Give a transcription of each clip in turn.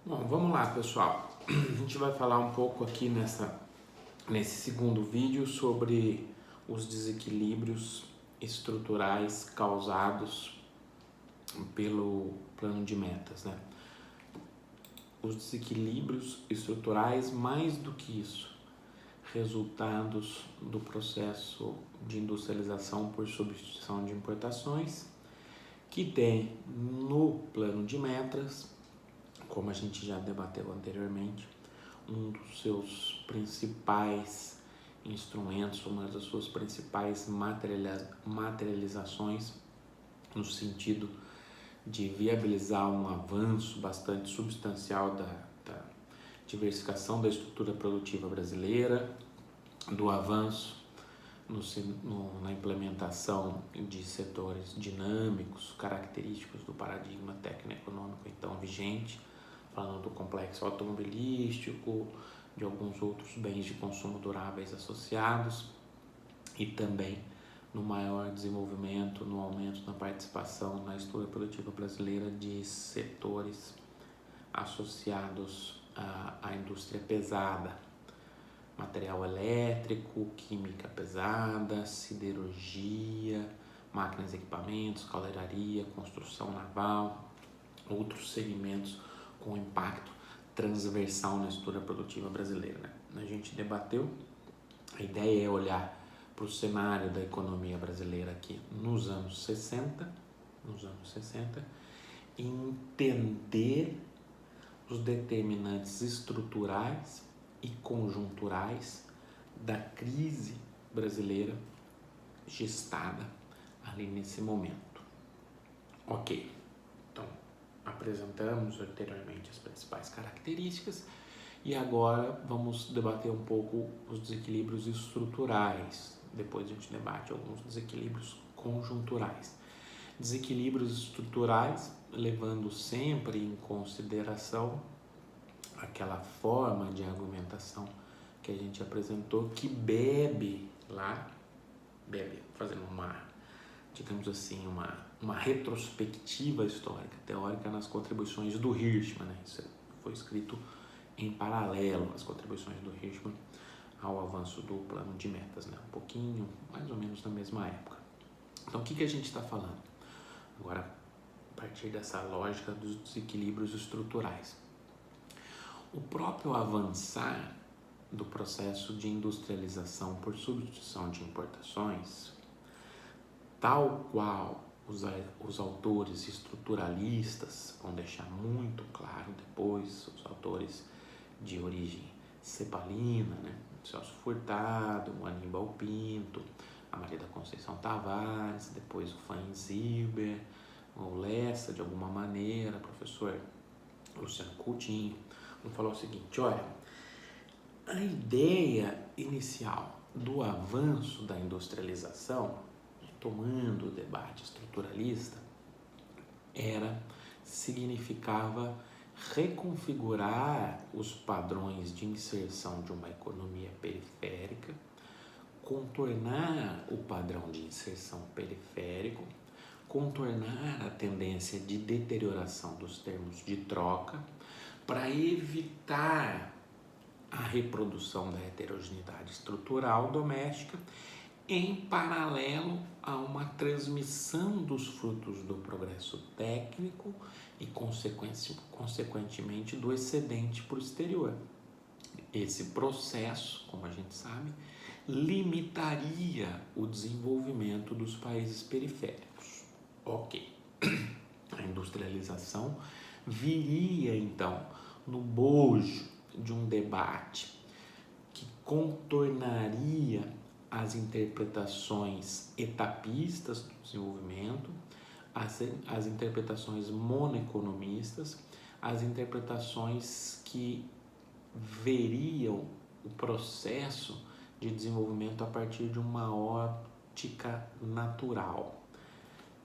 Bom, vamos lá, pessoal. A gente vai falar um pouco aqui nesse segundo vídeo sobre os desequilíbrios estruturais causados pelo plano de metas, né? Os desequilíbrios estruturais, mais do que isso, resultados do processo de industrialização por substituição de importações, que tem no plano de metas, como a gente já debateu anteriormente, um dos seus principais instrumentos, uma das suas principais materializações, no sentido de viabilizar um avanço bastante substancial da diversificação da estrutura produtiva brasileira, do avanço na implementação de setores dinâmicos, característicos do paradigma técnico-econômico então vigente, falando do complexo automobilístico, de alguns outros bens de consumo duráveis associados e também no maior desenvolvimento, no aumento da participação na estrutura produtiva brasileira de setores associados à indústria pesada, material elétrico, química pesada, siderurgia, máquinas e equipamentos, caldeiraria, construção naval, outros segmentos com impacto transversal na estrutura produtiva brasileira, né? A gente debateu, a ideia é olhar para o cenário da economia brasileira aqui nos anos 60, e entender os determinantes estruturais e conjunturais da crise brasileira gestada ali nesse momento. Ok, então apresentamos anteriormente as principais características e agora vamos debater um pouco os desequilíbrios estruturais. Depois a gente debate alguns desequilíbrios conjunturais. Desequilíbrios estruturais levando sempre em consideração aquela forma de argumentação que a gente apresentou que bebe, fazendo digamos assim, uma retrospectiva histórica, teórica nas contribuições do Hirschman, né? Isso foi escrito em paralelo às contribuições do Hirschman ao avanço do plano de metas, né? Um pouquinho, mais ou menos na mesma época. Então, o que a gente está falando? Agora, a partir dessa lógica dos desequilíbrios estruturais. O próprio avançar do processo de industrialização por substituição de importações, tal qual os autores estruturalistas vão deixar muito claro depois, os autores de origem cepalina, né? Celso Furtado, o Aníbal Pinto, a Maria da Conceição Tavares, depois o Fanny Zilber, o Lessa, de alguma maneira, professor Luciano Coutinho, falou o seguinte: olha, a ideia inicial do avanço da industrialização, tomando o debate estruturalista, significava reconfigurar os padrões de inserção de uma economia periférica, contornar o padrão de inserção periférico, contornar a tendência de deterioração dos termos de troca, para evitar a reprodução da heterogeneidade estrutural doméstica, em paralelo a uma transmissão dos frutos do progresso técnico e, consequentemente, do excedente para o exterior. Esse processo, como a gente sabe, limitaria o desenvolvimento dos países periféricos. Ok, a industrialização viria, então, no bojo de um debate que contornaria as interpretações etapistas do desenvolvimento, as interpretações monoeconomistas, as interpretações que veriam o processo de desenvolvimento a partir de uma ótica natural,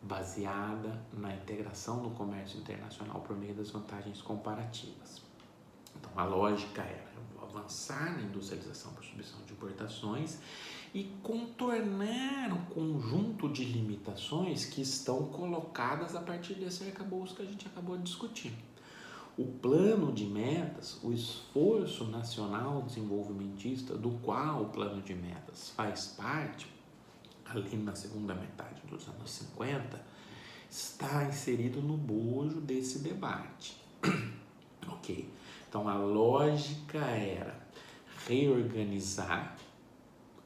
baseada na integração do comércio internacional por meio das vantagens comparativas. Então, a lógica era avançar na industrialização por substituição de importações e contornar um conjunto de limitações que estão colocadas a partir desse arcabouço que a gente acabou de discutir. O plano de metas, o esforço nacional desenvolvimentista, do qual o plano de metas faz parte, ali na segunda metade dos anos 50, está inserido no bojo desse debate. Ok? Então, a lógica era reorganizar,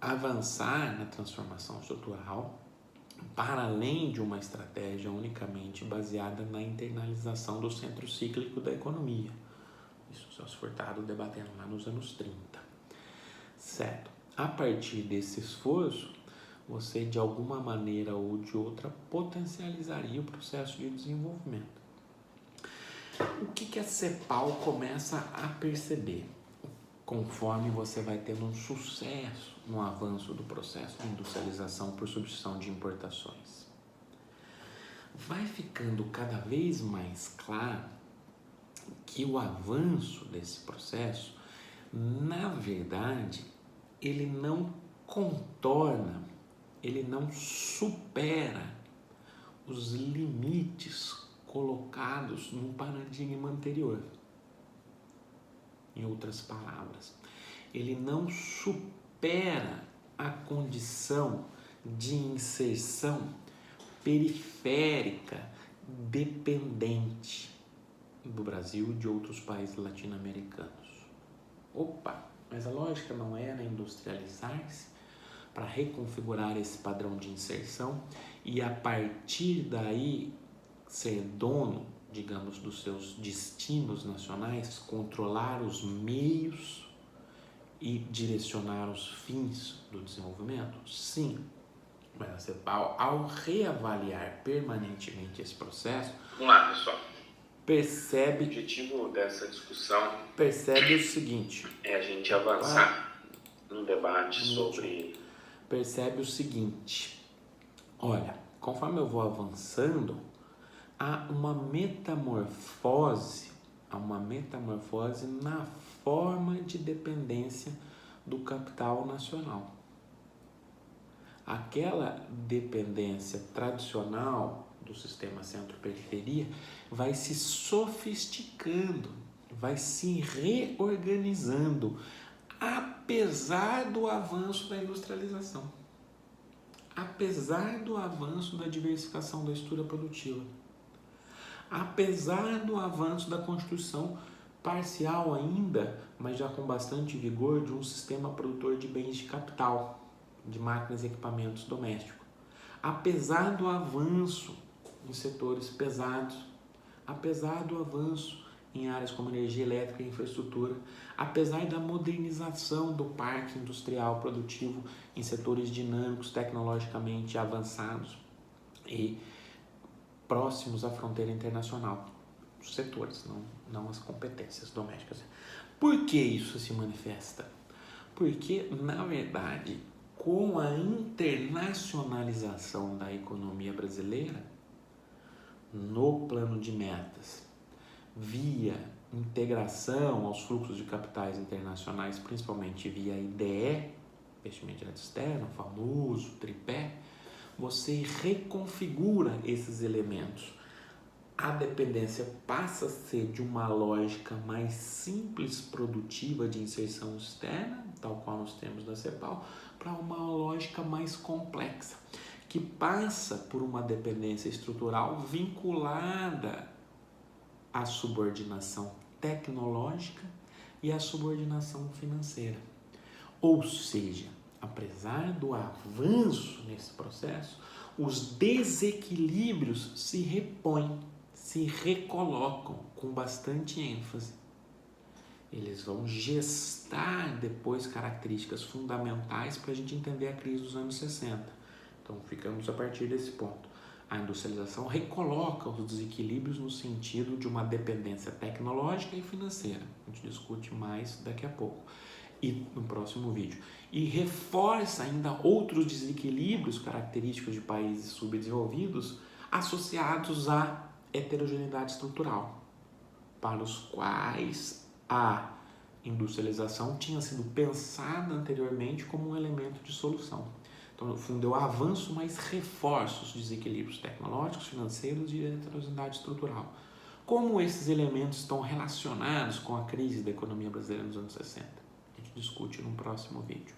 avançar na transformação estrutural, para além de uma estratégia unicamente baseada na internalização do centro cíclico da economia. Isso o Celso Furtado debatendo lá nos anos 30. Certo? A partir desse esforço, você de alguma maneira ou de outra potencializaria o processo de desenvolvimento. O que a CEPAL começa a perceber? Conforme você vai tendo um sucesso no avanço do processo de industrialização por substituição de importações, vai ficando cada vez mais claro que o avanço desse processo, na verdade, ele não contorna, ele não supera os limites colocados no paradigma anterior. Em outras palavras, ele não supera a condição de inserção periférica dependente do Brasil e de outros países latino-americanos. Opa, mas a lógica não era industrializar-se para reconfigurar esse padrão de inserção e a partir daí ser dono, digamos, dos seus destinos nacionais, controlar os meios e direcionar os fins do desenvolvimento? Sim, mas a CEPAL, ao reavaliar permanentemente esse processo, vamos lá, pessoal, percebe, o objetivo dessa discussão percebe o seguinte, é a gente avançar num debate sobre... Percebe o seguinte, olha, conforme eu vou avançando, há uma metamorfose na forma de dependência do capital nacional. Aquela dependência tradicional do sistema centro-periferia vai se sofisticando, vai se reorganizando, apesar do avanço da industrialização, apesar do avanço da diversificação da estrutura produtiva, apesar do avanço da constituição parcial ainda, mas já com bastante vigor, de um sistema produtor de bens de capital, de máquinas e equipamentos domésticos, apesar do avanço em setores pesados, apesar do avanço em áreas como energia elétrica e infraestrutura, apesar da modernização do parque industrial produtivo em setores dinâmicos, tecnologicamente avançados e próximos à fronteira internacional, os setores, não as competências domésticas. Por que isso se manifesta? Porque, na verdade, com a internacionalização da economia brasileira, no plano de metas, via integração aos fluxos de capitais internacionais, principalmente via IDE, investimento direto externo, o famoso tripé, você reconfigura esses elementos. A dependência passa a ser de uma lógica mais simples, produtiva de inserção externa, tal qual nós temos da CEPAL, para uma lógica mais complexa, que passa por uma dependência estrutural vinculada à subordinação tecnológica e à subordinação financeira. Ou seja, apesar do avanço nesse processo, os desequilíbrios se repõem, se recolocam com bastante ênfase. Eles vão gestar depois características fundamentais para a gente entender a crise dos anos 60. Então, ficamos a partir desse ponto. A industrialização recoloca os desequilíbrios no sentido de uma dependência tecnológica e financeira. A gente discute mais daqui a pouco e no próximo vídeo. E reforça ainda outros desequilíbrios característicos de países subdesenvolvidos associados à heterogeneidade estrutural, para os quais a industrialização tinha sido pensada anteriormente como um elemento de solução. Então, no fundo, eu avanço, mas reforço os desequilíbrios tecnológicos, financeiros e a heterogeneidade estrutural, como esses elementos estão relacionados com a crise da economia brasileira nos anos 60. A gente discute num próximo vídeo.